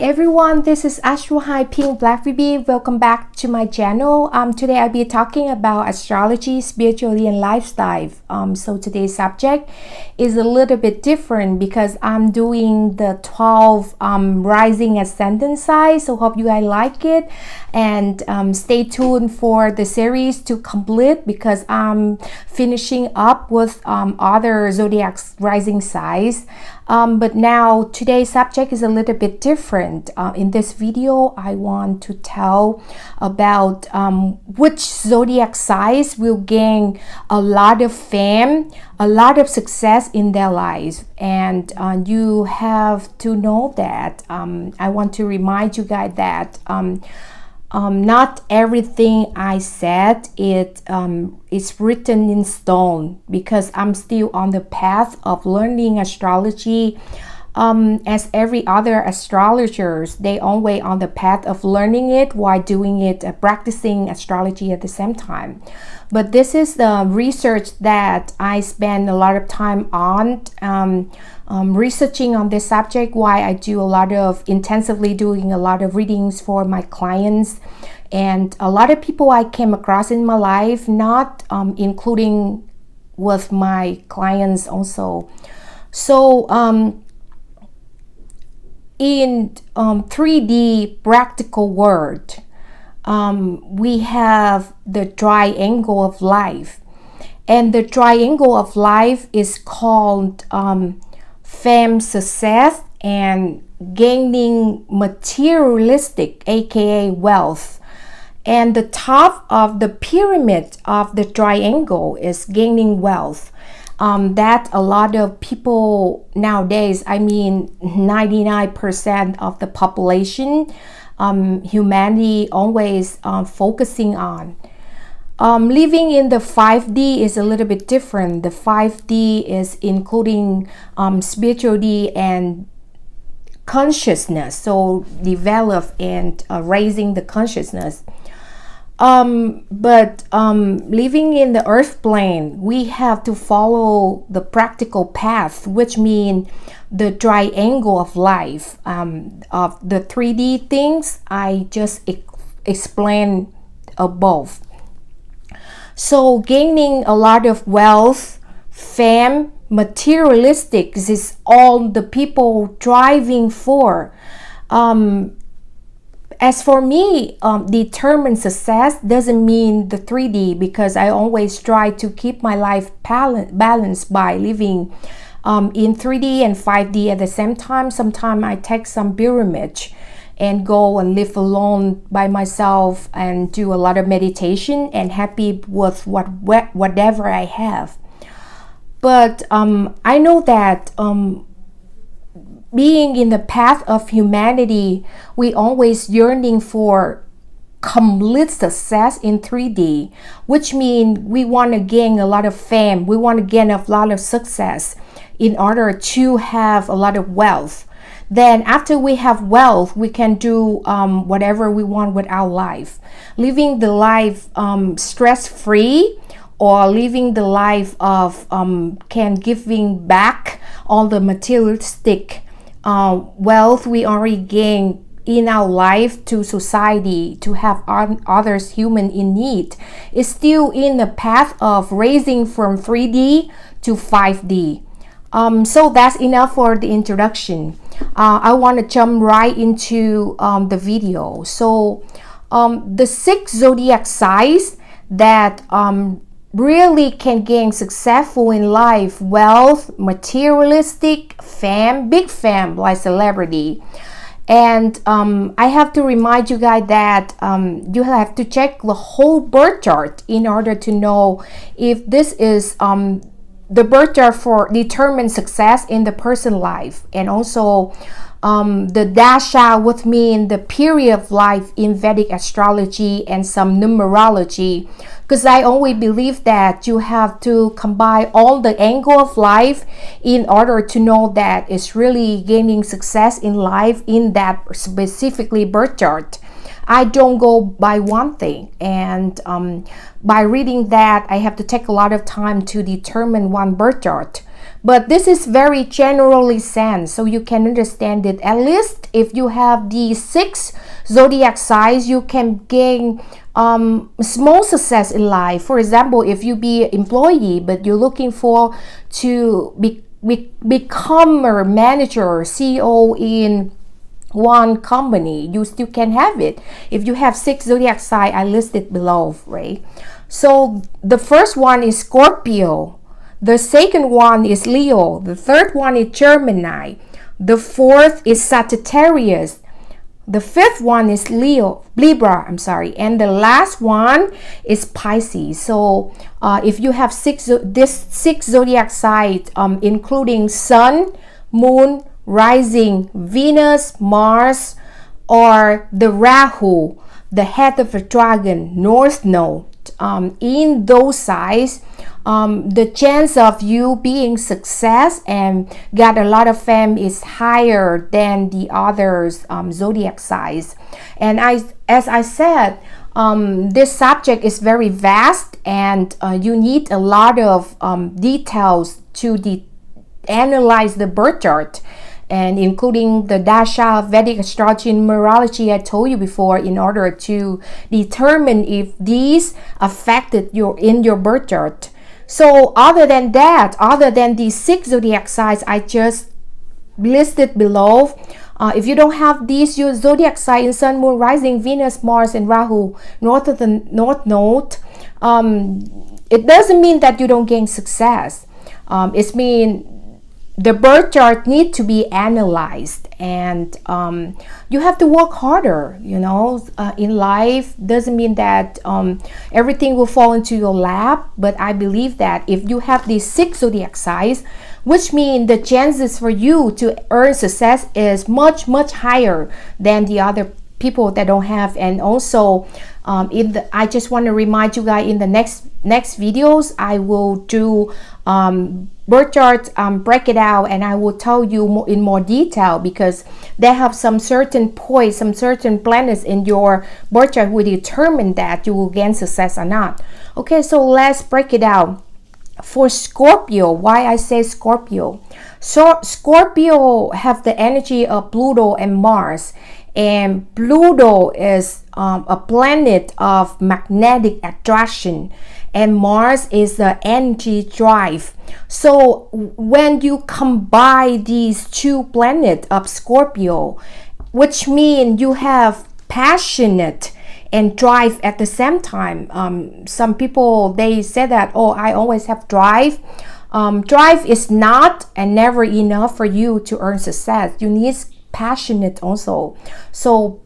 everyone, this is ASTROHYPE PINKBLACKVIVI. Welcome back to my channel. Today I'll be talking about astrology, spirituality, and lifestyle. So today's subject is a little bit different because I'm doing the 12 rising ascendant signs. So hope you guys like it, and stay tuned for the series to complete because I'm finishing up with other zodiac rising signs. But now today's subject is a little bit different. In this video, I want to tell about which zodiac signs will gain a lot of fame, a lot of success in their lives. And you have to know that I want to remind you guys that not everything I said is written in stone, because I'm still on the path of learning astrology. As every other astrologers, they always on the path of learning it while doing it, practicing astrology at the same time. But this is the research that I spend a lot of time on, researching on this subject, why I do a lot of intensively doing a lot of readings for my clients and a lot of people I came across in my life, not including with my clients also. So in 3D practical world, we have the triangle of life, and the triangle of life is called fame, success, and gaining materialistic, aka wealth. And the top of the pyramid of the triangle is gaining wealth. That a lot of people nowadays, I mean 99% of the population, humanity always focusing on. Living in the 5D is a little bit different. The 5D is including spirituality and consciousness, so develop and raising the consciousness. But living in the earth plane, we have to follow the practical path, which means the triangle of life, of the 3D things I just explained above. So gaining a lot of wealth, fame, materialistic is all the people driving for. As for me, determined success doesn't mean the 3D, because I always try to keep my life balanced by living in 3D and 5D at the same time. Sometimes I take some pilgrimage and go and live alone by myself and do a lot of meditation and happy with whatever I have. But I know that being in the path of humanity, we always yearning for complete success in 3D, which means we want to gain a lot of fame, we want to gain a lot of success in order to have a lot of wealth. Then after we have wealth, we can do whatever we want with our life. Living the life stress-free, or living the life of giving back all the materialistic wealth we already gain in our life to society, to have others human in need, is still in the path of raising from 3D to 5D. So that's enough for the introduction. I want to jump right into the video. So the 6 zodiac signs that really can gain successful in life: wealth, materialistic, fame, big fame like celebrity. And I have to remind you guys that you have to check the whole birth chart in order to know if this is the birth chart for determined success in the person's life. And also the dasha would mean the period of life in Vedic astrology and some numerology, because I always believe that you have to combine all the angle of life in order to know that it's really gaining success in life in that specifically birth chart. I don't go by one thing, and by reading that I have to take a lot of time to determine one birth chart. but this is very generally sense, so you can understand it. At least if you have the 6 zodiac signs, you can gain small success in life. For example, if you be an employee but you're looking for to become a manager, CEO in one company, you still can have it if you have 6 zodiac signs I listed below, right? So the first one is Scorpio, the second one is Leo, the third one is Gemini, the fourth is Sagittarius, the fifth one is Libra, and the last one is Pisces. So if you have 6 zodiac signs, including Sun, Moon, Rising, Venus, Mars, or the Rahu, the head of the dragon, North Node, in those signs, the chance of you being success and got a lot of fame is higher than the others zodiac signs. And as I said, this subject is very vast, and you need a lot of details to analyze the birth chart, and including the dasha, Vedic astrology, and numerology I told you before, in order to determine if these affected in your birth chart. So other than that, other than these 6 zodiac signs I just listed below, if you don't have these your zodiac signs, Sun, Moon, Rising, Venus, Mars, and Rahu, North of the North Node, it doesn't mean that you don't gain success. It means the birth chart need to be analyzed, and you have to work harder, you know, in life. Doesn't mean that everything will fall into your lap, but I believe that if you have these 6 zodiac signs, which means the chances for you to earn success is much higher than the other people that don't have. And also I just want to remind you guys, in the next videos I will do birth chart, break it out, and I will tell you in more detail, because they have some certain points, some certain planets in your birth chart will determine that you will gain success or not. Okay, so let's break it out. For Scorpio, why I say Scorpio? So Scorpio have the energy of Pluto and Mars, and Pluto is a planet of magnetic attraction, and Mars is the energy drive. So when you combine these 2 planets of Scorpio, which means you have passionate and drive at the same time. Some people, they say that, oh, I always have drive. Drive is not and never enough for you to earn success. You need passionate also. So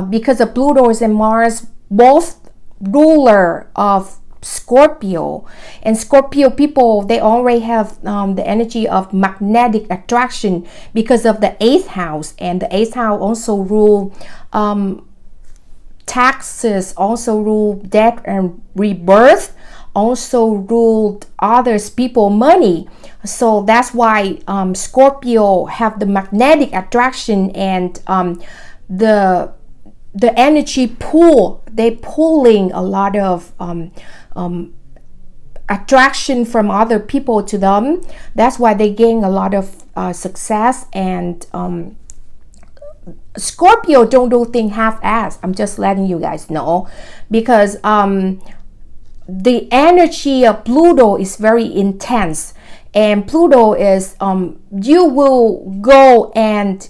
because of Pluto and Mars, both ruler of Scorpio, and Scorpio people, they already have the energy of magnetic attraction because of the 8th house, and the 8th house also rule taxes, also rule death and rebirth, also ruled others people money. So that's why Scorpio have the magnetic attraction, and the energy pull, they pulling a lot of attraction from other people to them. That's why they gain a lot of success. And Scorpio don't do things half-ass. I'm just letting you guys know, because the energy of Pluto is very intense, and Pluto is you will go and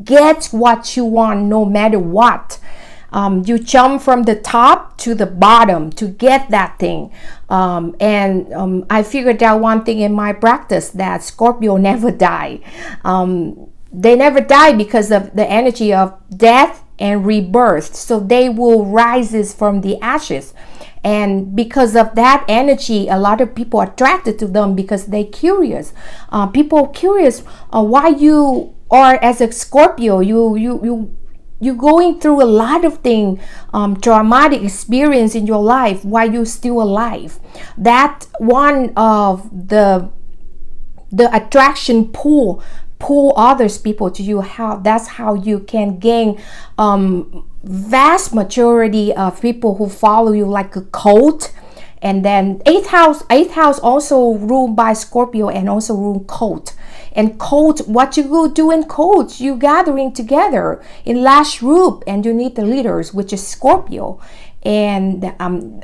get what you want no matter what. You jump from the top to the bottom to get that thing. And I figured out one thing in my practice, that Scorpio never die. They never die because of the energy of death and rebirth. So they will rise from the ashes. And because of that energy, a lot of people are attracted to them because they're curious. People curious why you are, as a Scorpio, you're going through a lot of things, traumatic experience in your life. Why you still alive? That one of the attraction pull others people to you. That's how you can gain vast majority of people who follow you like a cult, And then eighth house also ruled by Scorpio and also rule cult. And cult, what you go do in cult, you gathering together in large group, and you need the leaders, which is Scorpio. And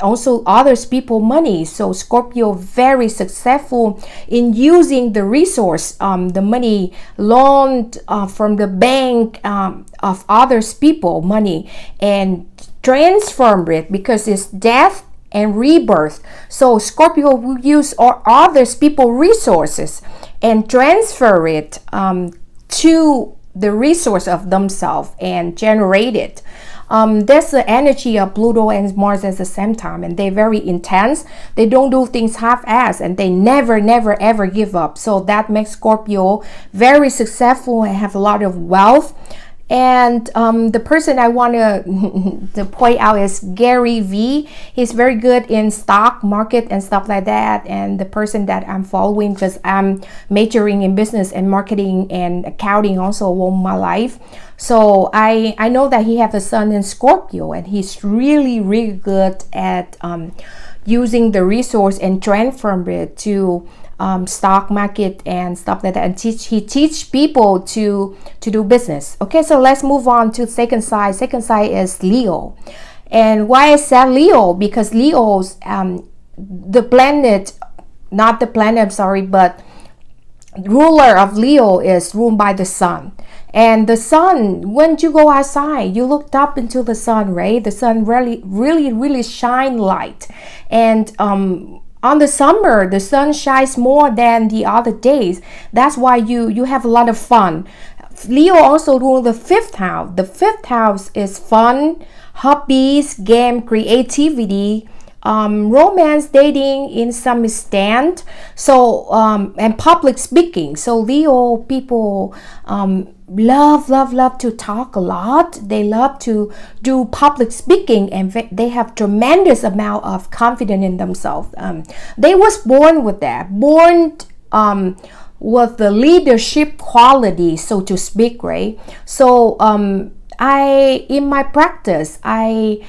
also others people money. So Scorpio very successful in using the resource, the money loaned from the bank of others people money, and transform it, because it's death and rebirth. So Scorpio will use others people resources and transfer it to the resource of themselves and generate it. That's the energy of Pluto and Mars at the same time, and they're very intense. They don't do things half-assed, and they never ever give up. So that makes Scorpio very successful and have a lot of wealth. And the person I want to point out is Gary V. He's very good in stock market and stuff like that. And the person that I'm following, because I'm majoring in business and marketing and accounting also all my life. So I know that he has a sun in Scorpio, and he's really good at using the resource and transform it to stock market and stuff like that, and he teach people to do business. Okay, so let's move on to second sign. Second sign is Leo. And why I said Leo, because Leo's the planet, not the planet, I'm sorry, but ruler of Leo is ruled by the sun. And the sun, when you go outside, you looked up into the sun, right? The sun really shine light. And on the summer, the sun shines more than the other days. That's why you have a lot of fun. Leo also rules the fifth house. The fifth house is fun, hobbies, game, creativity, romance, dating in some extent. So and public speaking. So Leo people love to talk a lot. They love to do public speaking, and they have tremendous amount of confidence in themselves. They was born with that, born with the leadership quality, so to speak, right? So in my practice, I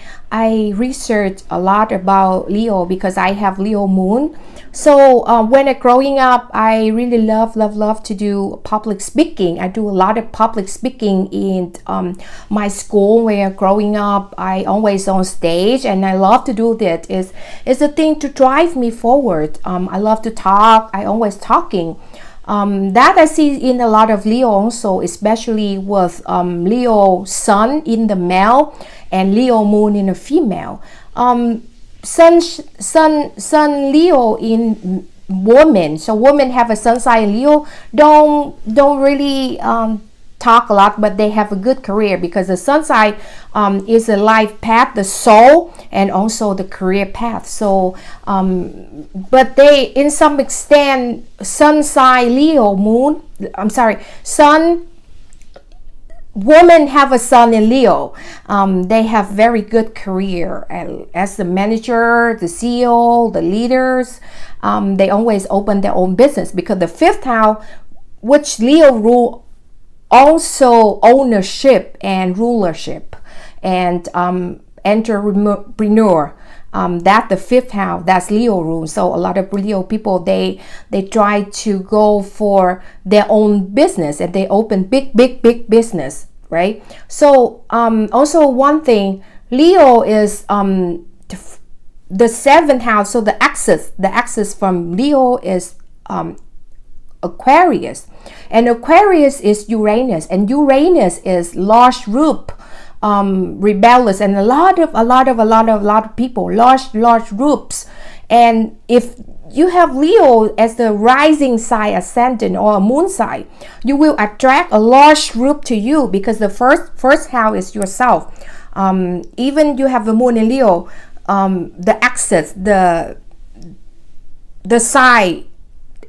research a lot about Leo because I have Leo moon. So when I growing up, I really love to do public speaking. I do a lot of public speaking in my school where growing up. I always on stage, and I love to do that. It's a thing to drive me forward. I love to talk. I always talking. That I see in a lot of Leo also, especially with Leo sun in the male and Leo moon in a female. Sun Leo in woman. So women have a sun sign Leo don't really talk a lot, but they have a good career, because the sun sign is a life path, the soul, and also the career path. So but they, in some extent, sun sign Leo moon, sun, women have a sun in Leo. They have very good career as the manager, the CEO, the leaders. They always open their own business, because the fifth house, which Leo rule, also ownership and rulership and entrepreneur. That the fifth house, that's Leo rule. So a lot of Leo people, they try to go for their own business, and they open big business, right? So also one thing, Leo is the seventh house. So the axis from Leo is Aquarius, and Aquarius is Uranus, and Uranus is large group, rebellious, and a lot of people, large groups. And if you have Leo as the rising sign, ascendant, or a moon sign, you will attract a large group to you, because the first house is yourself. Even you have the moon in Leo, the axis, the sign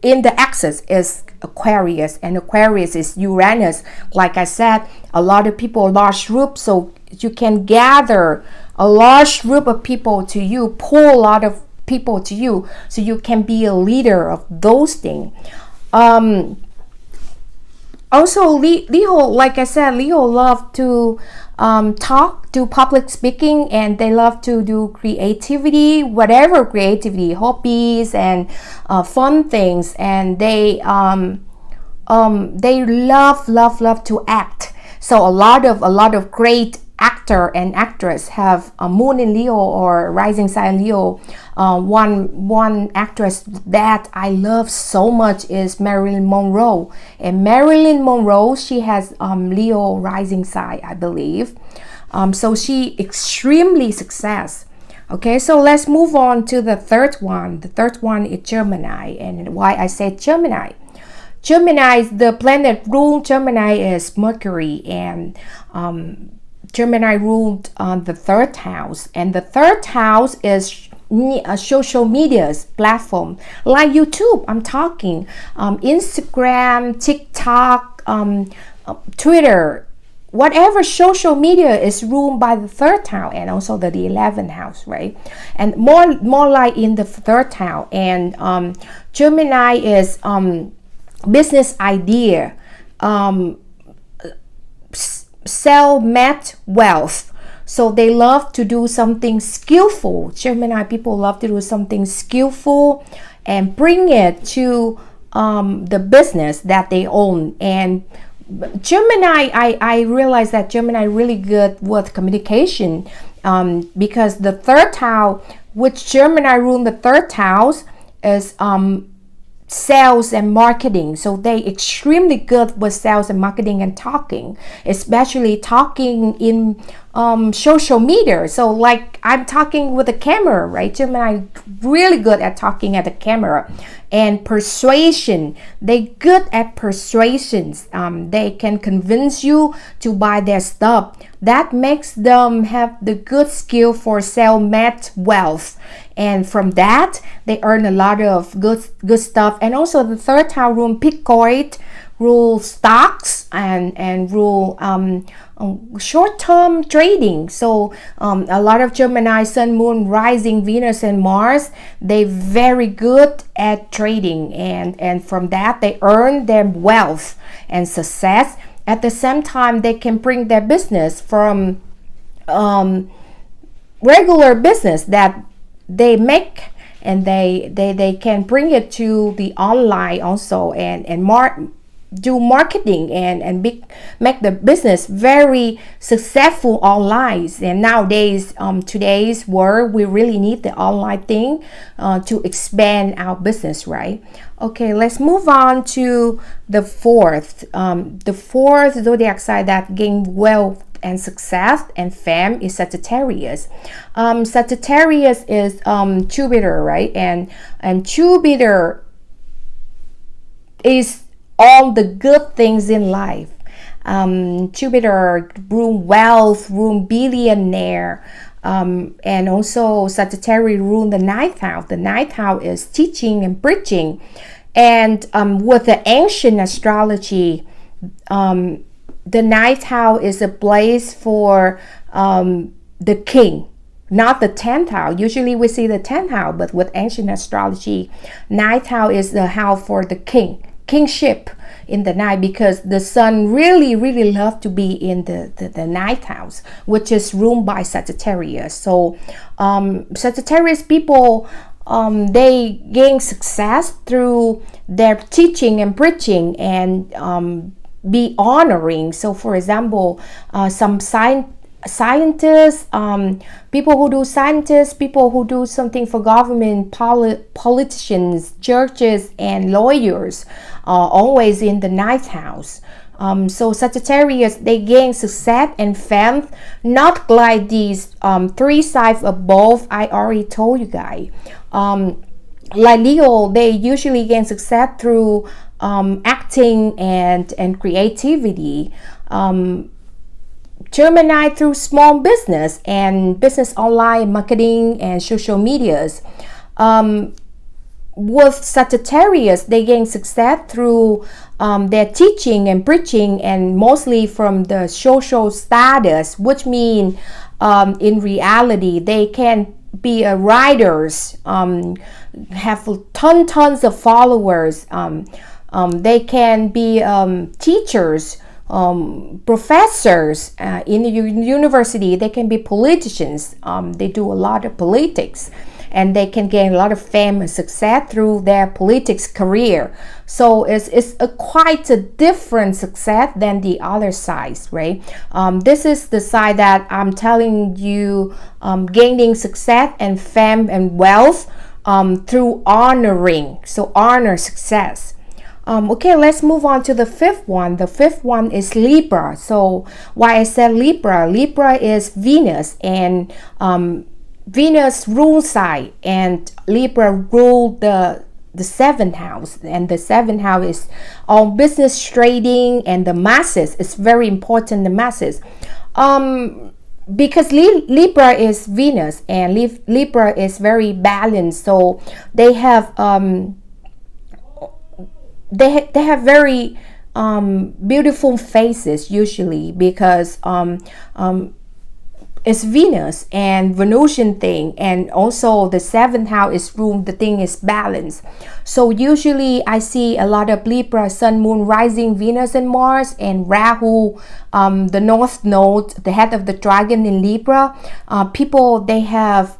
in the axis is Aquarius, and Aquarius is Uranus. Like I said, a lot of people, large group, so you can gather a large group of people to you, pull a lot of people to you, so you can be a leader of those things. Also Leo, like I said, Leo love to talk, do public speaking, and they love to do creativity, whatever creativity, hobbies and fun things, and they love to act. So a lot of great actor and actress have a moon in Leo or rising sign Leo. One actress that I love so much is Marilyn Monroe, and Marilyn Monroe, she has Leo rising sign, I believe. So she extremely success. Okay, so let's move on to the third one. The third one is Gemini, and why I said Gemini. Gemini, the planet ruled Gemini is Mercury, and Gemini ruled on the third house, and the third house is a social media platform like YouTube. I'm talking Instagram, TikTok, Twitter, whatever social media is ruled by the third house, and also the 11th house, right? And more like in the third house. And Gemini is business idea, self-made wealth. So they love to do something skillful. Gemini people love to do something skillful and bring it to the business that they own. And Gemini, I realize that Gemini really good with communication, because the third house, which Gemini rule the third house, is sales and marketing. So they extremely good with sales and marketing and talking, especially talking in social media. So like I'm talking with a camera, right? Gemini really good at talking at the camera. And persuasion, they good at persuasions. They can convince you to buy their stuff. That makes them have the good skill for self-made wealth. And from that, they earn a lot of good stuff. And also the third house rule Bitcoin, rule stocks, and rule short-term trading. So a lot of Gemini, Sun, Moon, Rising, Venus, and Mars, they very good at trading, and from that they earn their wealth and success. At the same time, they can bring their business from regular business that they make, and they can bring it to the online also, and do marketing and make the business very successful online. And nowadays, today's world, we really need the online thing to expand our business, right? Okay, let's move on to the fourth zodiac sign that gain wealth and success and fame is Sagittarius. Sagittarius is Jupiter, right? And Jupiter is all the good things in life. Jupiter rule wealth, rule billionaire, and also Sagittarius rule the ninth house. The ninth house is teaching and preaching, and with the ancient astrology, the ninth house is a place for the king, not the 10th house. Usually we see the 10th house, but with ancient astrology, ninth house is the house for the kingship in the night, because the sun really love to be in the ninth house, which is ruled by Sagittarius. So Sagittarius people, they gain success through their teaching and preaching and be honoring. So for example, some scientists, people who do scientists, people who do something for government, politicians, churches, and lawyers are always in the ninth house. So Sagittarius, they gain success and fame, not like these three sides above I already told you guys. Like Leo, they usually gain success through acting and creativity. Gemini through small business and business online marketing and social medias. With Sagittarius, they gain success through their teaching and preaching, and mostly from the social status, which means in reality they can be writers, have tons of followers. They can be teachers, professors in the university. They can be politicians. They do a lot of politics, and they can gain a lot of fame and success through their politics career. So it's quite a different success than the other sides, right? This is the side that I'm telling you, gaining success and fame and wealth through honoring. So honor success. Okay, let's move on to the fifth one. The fifth one is Libra. So why I said Libra? Libra is Venus, and Venus rules sign, and Libra rule the seventh house, and the seventh house is on business, trading, and the masses. It's very important, the masses, because Libra is Venus, and Libra is very balanced. So they have they have very beautiful faces usually, because it's Venus and Venusian thing, and also the seventh house is ruled, the thing is balanced. So usually I see a lot of Libra, Sun, Moon, Rising, Venus and Mars, and Rahu, the North Node, the head of the dragon in Libra. People, they have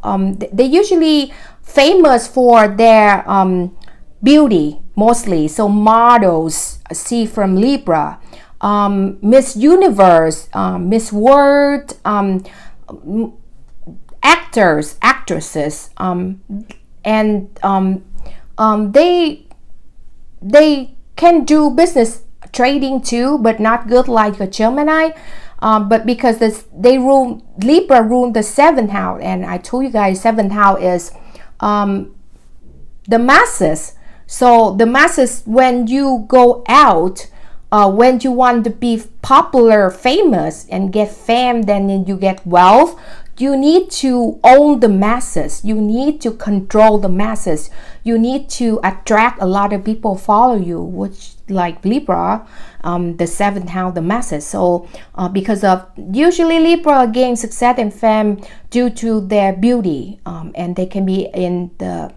they usually famous for their beauty mostly. So models see from Libra, Miss Universe, Miss World, actors, actresses, and they can do business trading too, but not good like a Gemini. But because they rule, Libra rule the seventh house, and I told you guys seventh house is the masses. So the masses, when you go out, when you want to be popular, famous, and get fame, then you get wealth, you need to own the masses. You need to control the masses. You need to attract a lot of people follow you, which like Libra, the seventh house, the masses. So because of usually Libra gain success and fame due to their beauty, and they can be in the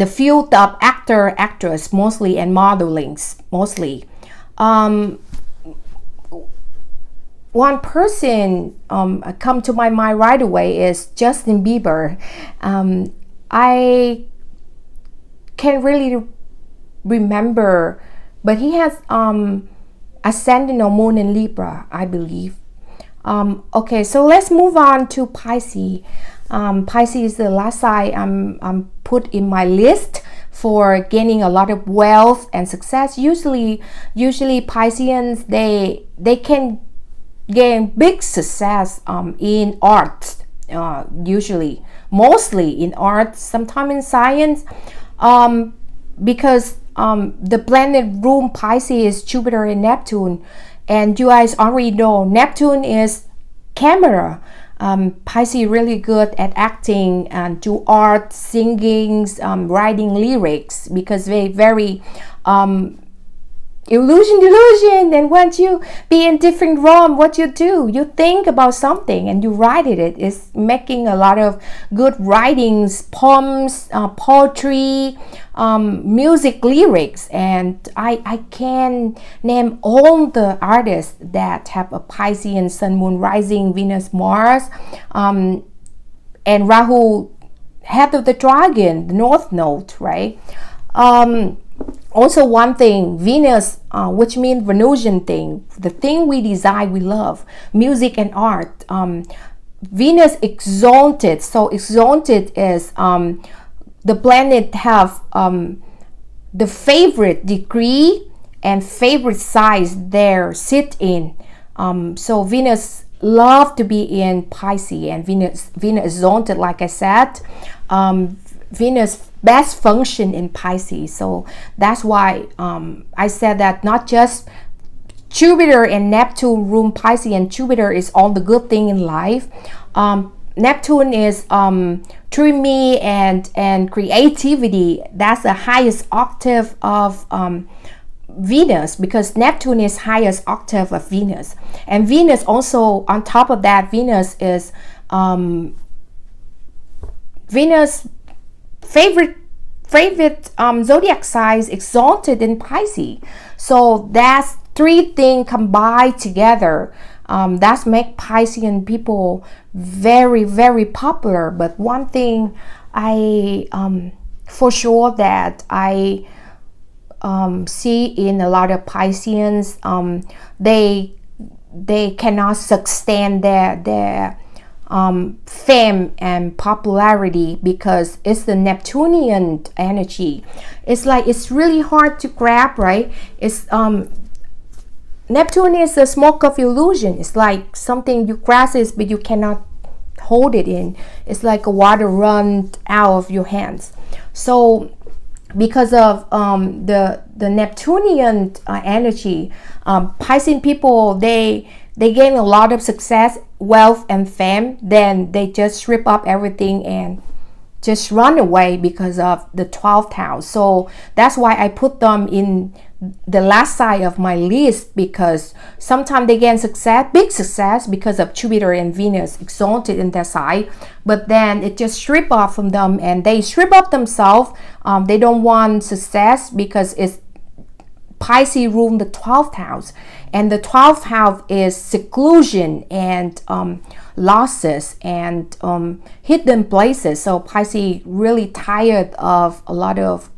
field of actor, actress mostly, and modeling mostly. One person come to my mind right away is Justin Bieber. I can't really remember, but he has ascendant or moon in Libra, I believe. Okay, so let's move on to Pisces. Pisces is the last sign I'm put in my list for gaining a lot of wealth and success. Usually Pisceans, they can gain big success in art, usually mostly in art, sometimes in science, because the planet rule Pisces is Jupiter and Neptune, and you guys already know Neptune is camera. Pisces really good at acting and do art, singing, writing lyrics, because they very illusion. And once you be in different realm, what you do, you think about something and you write it. It is making a lot of good writings, poems, poetry, music, lyrics, and I can name all the artists that have a Piscean Sun, Moon, Rising, Venus, Mars, and Rahu, head of the dragon, the North Node, right? Also one thing, Venus, which means Venusian thing, the thing we desire, we love, music and art. Venus exalted, so exalted is the planet have the favorite degree and favorite size there sit in. So Venus love to be in Pisces, and Venus exalted, like I said. Venus best function in Pisces, so that's why I said that not just Jupiter and Neptune rule Pisces, and Jupiter is all the good thing in life. Neptune is dreamy and creativity. That's the highest octave of Venus, because Neptune is highest octave of Venus, and Venus also on top of that, Venus is Venus favorite zodiac signs exalted in Pisces. So that's three things combined together. That's make Piscean people very, very popular. But one thing I for sure that I see in a lot of Pisceans, they cannot sustain their fame and popularity because it's the Neptunian energy. It's like it's really hard to grab, right? It's Neptune is the smoke of illusion. It's like something you grasp it, but you cannot hold it in. It's like a water run out of your hands. So because of the Neptunian energy, Piscean people, they gain a lot of success, wealth, and fame. Then they just strip up everything and just run away because of the 12th house. So that's why I put them in the last side of my list, because sometimes they gain success, big success, because of Jupiter and Venus exalted in their side, but then it just strip off from them and they strip up themselves. They don't want success because it's Pisces rule the 12th house, and the 12th house is seclusion and losses and hidden places. So Pisces really tired of a lot of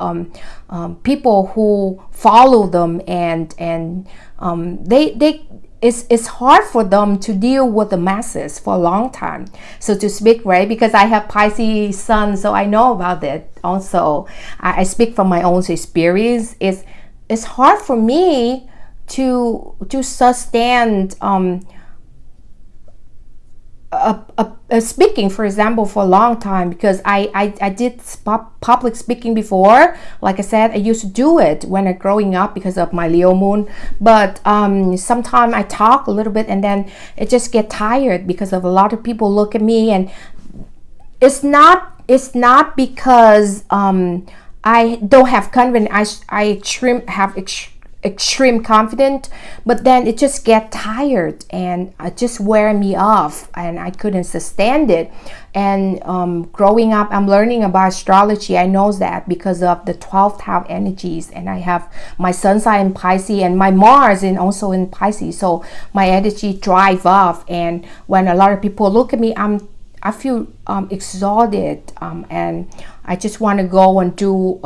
people who follow them, and it's hard for them to deal with the masses for a long time, so to speak, right? Because I have Pisces sun, so I know about it also. I speak from my own experience. It's hard for me to sustain speaking, for example, for a long time, because I did public speaking before. Like I said, I used to do it when I growing up because of my Leo moon, but sometimes I talk a little bit and then it just get tired because of a lot of people look at me, and it's not because I don't have confidence. I have extreme confidence, but then it just get tired and it just wear me off, and I couldn't sustain it. And growing up, I'm learning about astrology. I know that because of the 12th house energies, and I have my sun sign in Pisces and my Mars and also in Pisces, so my energy drive off. And when a lot of people look at me, I feel exhausted, and I just want to go and do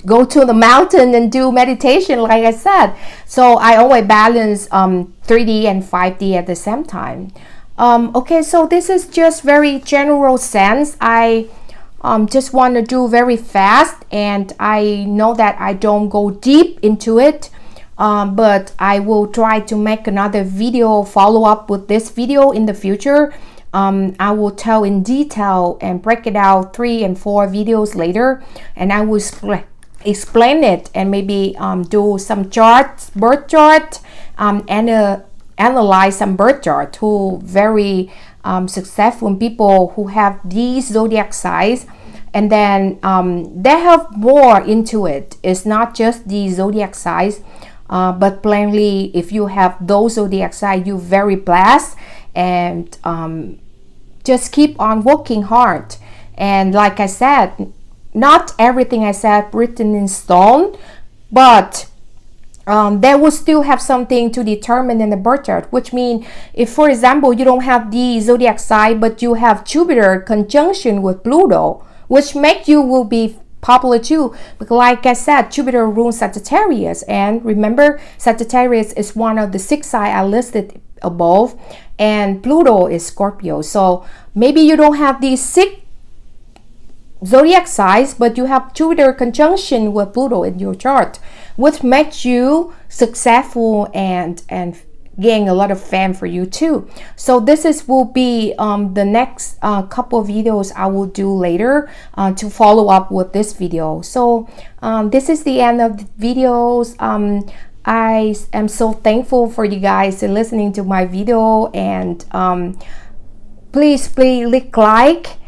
go to the mountain and do meditation, like I said. So I always balance 3D and 5D at the same time. Okay, so this is just very general sense. I just want to do very fast, and I know that I don't go deep into it, but I will try to make another video follow up with this video in the future. I will tell in detail and break it out 3 and 4 videos later, and I will explain it and maybe do some charts, birth chart, and analyze some birth chart who very successful people who have these zodiac signs, and then they have more into it. It's not just the zodiac signs, but plainly, if you have those zodiac signs, you're very blessed, and just keep on working hard. And like I said, not everything I said written in stone, but they will still have something to determine in the birth chart, which means if, for example, you don't have the zodiac sign, but you have Jupiter conjunction with Pluto, which make you will be popular too. Because like I said, Jupiter rules Sagittarius, and remember, Sagittarius is one of the 6 signs I listed above, and Pluto is Scorpio. So maybe you don't have these 6 zodiac signs, but you have Jupiter conjunction with Pluto in your chart, which makes you successful and gain a lot of fame for you too. So this will be the next couple of videos I will do later to follow up with this video. So this is the end of the videos. I am so thankful for you guys listening to my video, and please click like,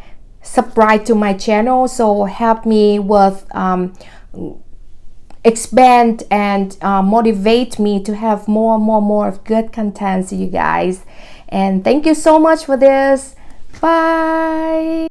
subscribe to my channel, so help me with expand and motivate me to have more of good content to you guys. And thank you so much for this. Bye.